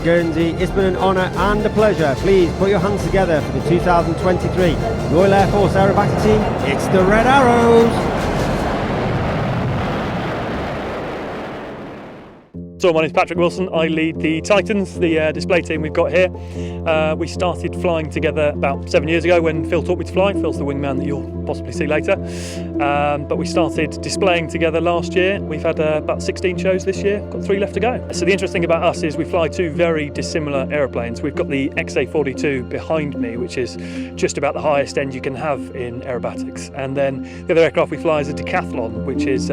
Guernsey. It's been an honour and a pleasure. Please put your hands together for the 2023 Royal Air Force Aerobatic Team. It's the Red Arrows! So my name's Patrick Wilson. I lead the Titans, the display team we've got here. We started flying together about 7 years ago when Phil taught me to fly. Phil's the wingman that you'll possibly see later. But we started displaying together last year. We've had about 16 shows this year, got 3 left to go. So the interesting about us is we fly 2 very dissimilar aeroplanes. We've got the XA-42 behind me, which is just about the highest end you can have in aerobatics. And then the other aircraft we fly is a Decathlon, which is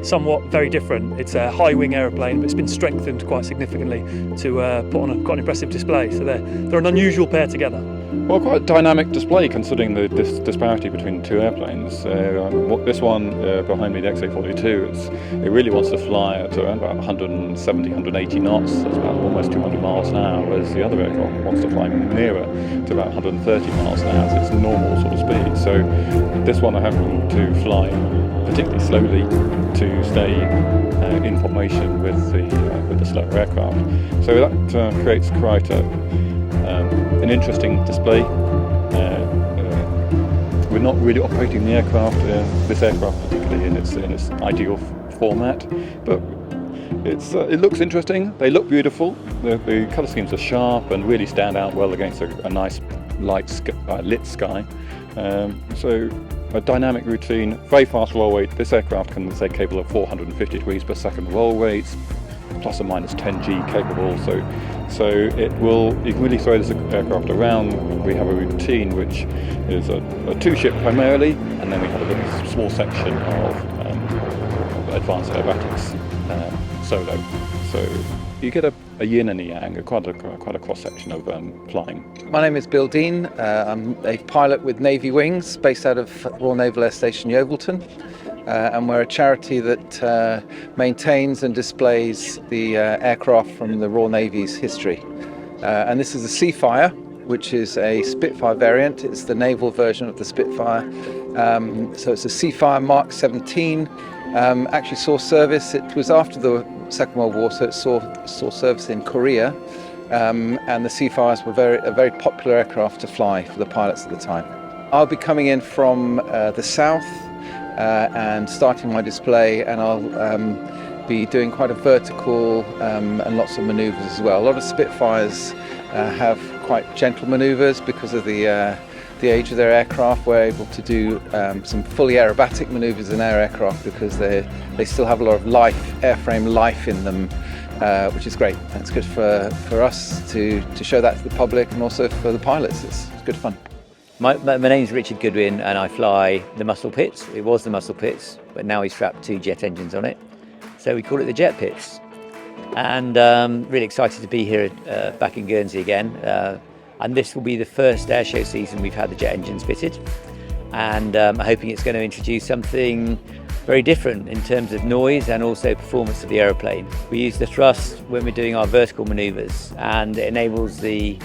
somewhat very different. It's a high wing aeroplane, but it's been strengthened quite significantly to put on quite an impressive display. So they're an unusual pair together. Well, quite a dynamic display considering the disparity between the 2 airplanes. This one behind me, the XA-42, it really wants to fly at around about 170, 180 knots. That's about almost 200 miles an hour, whereas the other aircraft wants to fly nearer to about 130 miles an hour. So it's normal sort of speed. So this one I happen to fly particularly slowly to stay in formation with the slower aircraft. So that creates quite an interesting display. We're not really operating the aircraft, this aircraft particularly in its ideal format, but it looks interesting. They look beautiful. The colour schemes are sharp and really stand out well against a nice lit sky. So a dynamic routine, very fast roll rate. This aircraft can say capable of 450 degrees per second roll rates, plus or minus 10 G capable. So you can really throw this aircraft around. We have a routine which is a 2-ship primarily, and then we have a little small section of advanced aerobatics solo. So you get a yin and a yang, quite a cross section of flying. My name is Bill Dean. I'm a pilot with Navy Wings, based out of Royal Naval Air Station Yeovilton. And we're a charity that maintains and displays the aircraft from the Royal Navy's history. And this is a Seafire, which is a Spitfire variant. It's the naval version of the Spitfire. So it's a Seafire Mark 17. Actually saw service. It was after the Second World War, so it saw service in Korea. And the Seafires were a very popular aircraft to fly for the pilots at the time. I'll be coming in from the south and starting my display, and I'll be doing quite a vertical and lots of manoeuvres as well. A lot of Spitfires have quite gentle manoeuvres because of the age of their aircraft. We're able to do some fully aerobatic manoeuvres in our aircraft because they still have a lot of airframe life in them, which is great. And it's good for us to show that to the public and also for the pilots. It's good fun. My name's Richard Goodwin and I fly the Muscle Pits. It was the Muscle Pits, but now we strapped 2 jet engines on it. So we call it the Jet Pits. And really excited to be here back in Guernsey again. And this will be the first airshow season we've had the jet engines fitted. And I'm hoping it's going to introduce something very different in terms of noise and also performance of the aeroplane. We use the thrust when we're doing our vertical manoeuvres, and it enables the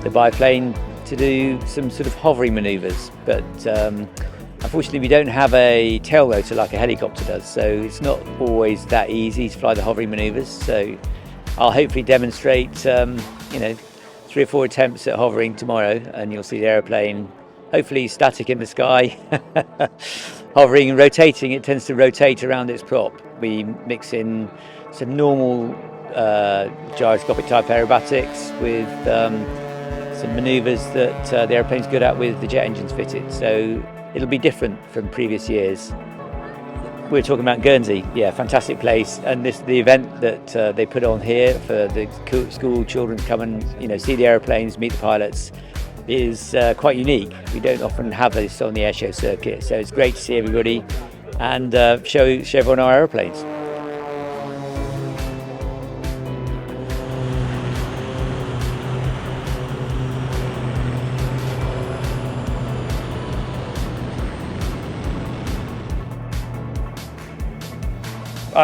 biplane to do some sort of hovering manoeuvres, but unfortunately we don't have a tail rotor like a helicopter does, so it's not always that easy to fly the hovering manoeuvres. So I'll hopefully demonstrate 3 or 4 attempts at hovering tomorrow, and you'll see the aeroplane hopefully static in the sky, hovering and rotating. It tends to rotate around its prop. We mix in some normal gyroscopic type aerobatics with some manoeuvres that the airplane's good at with the jet engines fitted. So it'll be different from previous years. We're talking about Guernsey, yeah, fantastic place, and the event that they put on here for the school children to come and see the airplanes, meet the pilots, is quite unique. We don't often have this on the airshow circuit, so it's great to see everybody and show everyone our airplanes.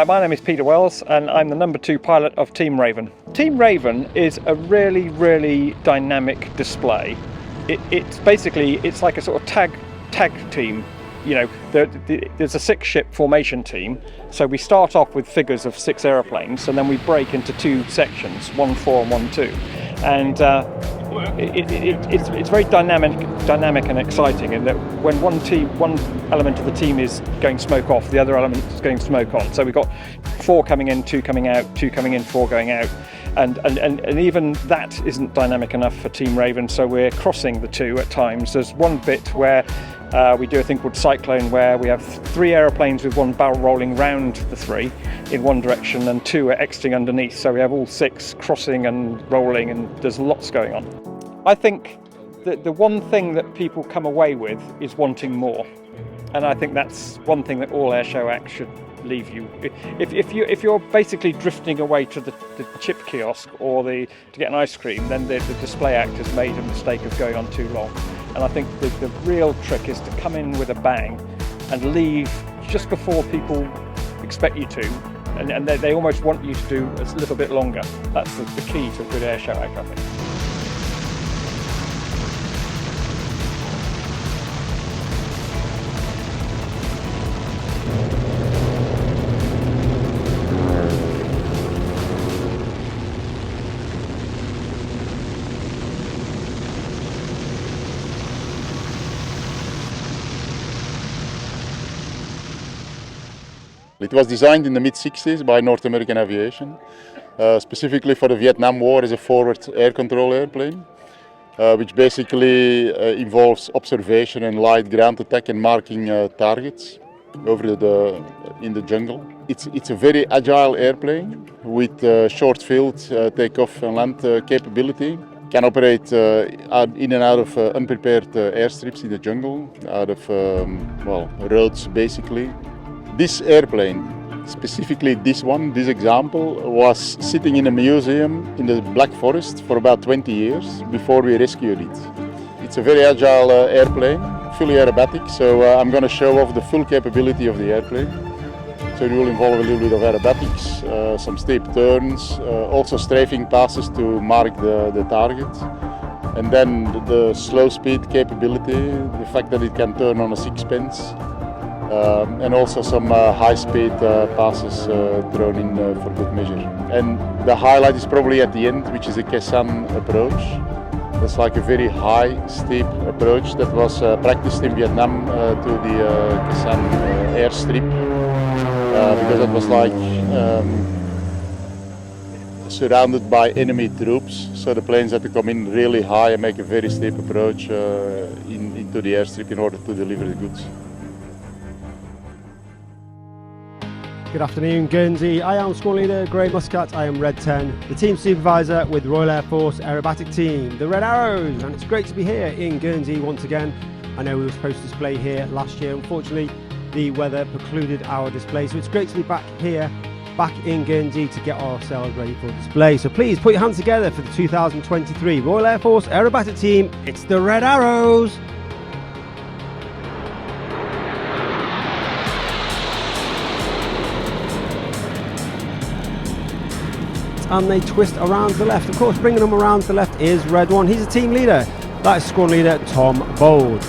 My name is Peter Wells and I'm the number 2 pilot of Team Raven. Team Raven is a really, really dynamic display. It's like a sort of tag team there's a 6-ship formation team, so we start off with figures of 6 aeroplanes, and then we break into 2 sections, 1-4 and 1-2, and it's very dynamic and exciting in that when one element of the team is going smoke off, the other element is going smoke on. So we've got 4 coming in, 2 coming out, 2 coming in, 4 going out, and even that isn't dynamic enough for Team Raven, so we're crossing the 2 at times. There's one bit where we do a thing called Cyclone, where we have 3 aeroplanes with 1 barrel rolling round the 3 in one direction and 2 are exiting underneath, so we have all 6 crossing and rolling, and there's lots going on. I think that the one thing that people come away with is wanting more, and I think that's one thing that all airshow acts should leave you. If you're basically drifting away to the chip kiosk or to get an ice cream, then the display act has made a mistake of going on too long. And I think the real trick is to come in with a bang and leave just before people expect you to, and they almost want you to do a little bit longer. That's the key to a good airshow act, I think. It was designed in the mid-60s by North American Aviation, specifically for the Vietnam War as a forward air control airplane, which basically involves observation and light ground attack and marking targets in the jungle. It's a very agile airplane with short field takeoff and land capability. Can operate in and out of unprepared airstrips in the jungle, out of roads basically. This airplane, specifically this example, was sitting in a museum in the Black Forest for about 20 years before we rescued it. It's a very agile airplane, fully aerobatic, so I'm going to show off the full capability of the airplane. So it will involve a little bit of aerobatics, some steep turns, also strafing passes to mark the target. And then the slow speed capability, the fact that it can turn on a sixpence. And also some high-speed passes thrown in for good measure. And the highlight is probably at the end, which is the Quezon approach. That's like a very high, steep approach that was practiced in Vietnam to the Quezon airstrip, because it was like surrounded by enemy troops, so the planes had to come in really high and make a very steep approach into the airstrip in order to deliver the goods. Good afternoon, Guernsey. I am squad leader Grey Muscat. I am Red 10, the team supervisor with Royal Air Force Aerobatic Team, the Red Arrows, and it's great to be here in Guernsey once again. I know we were supposed to display here last year. Unfortunately, the weather precluded our display, so it's great to be back here, back in Guernsey to get ourselves ready for display. So please put your hands together for the 2023 Royal Air Force Aerobatic Team. It's the Red Arrows. And they twist around to the left. Of course, bringing them around to the left is Red 1. He's a team leader. That is squad leader Tom Bold.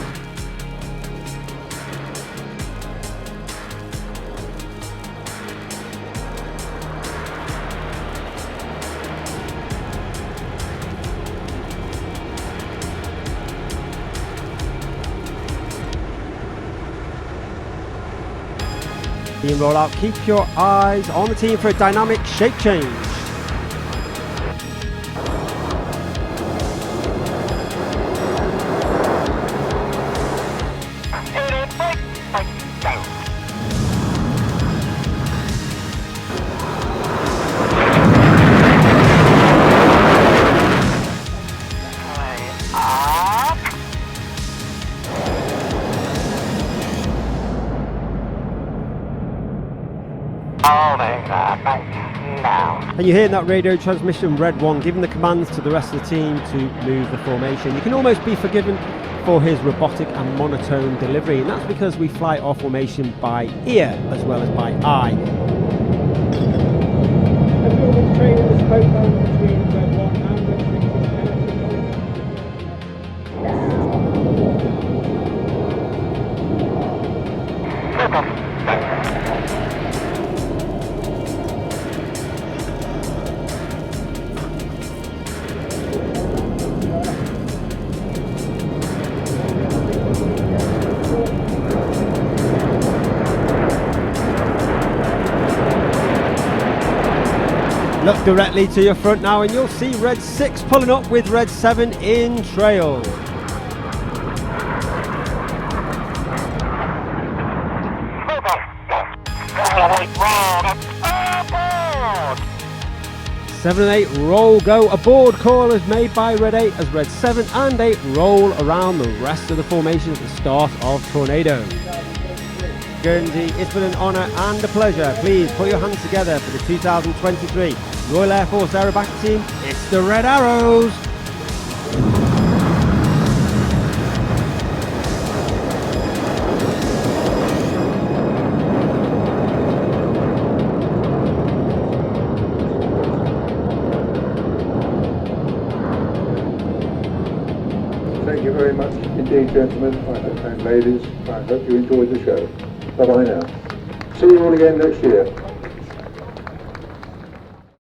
Team roll out. Keep your eyes on the team for a dynamic shape change. And you hear that radio transmission, Red 1, giving the commands to the rest of the team to move the formation. You can almost be forgiven for his robotic and monotone delivery, and that's because we fly our formation by ear as well as by eye. Everyone's training this boat between Red 1 and Red 6 is directly to your front now, and you'll see Red 6 pulling up with Red 7 in trail. Seven and 8 roll go aboard call is made by Red 8 as Red 7 and 8 roll around the rest of the formation at the start of Tornado. Guernsey, it's been an honour and a pleasure. Please put your hands together for the 2023 Royal Air Force Aerobatic Team. It's the Red Arrows. Thank you very much indeed, gentlemen and ladies. I hope you enjoyed the show. Bye-bye now. See you all again next year.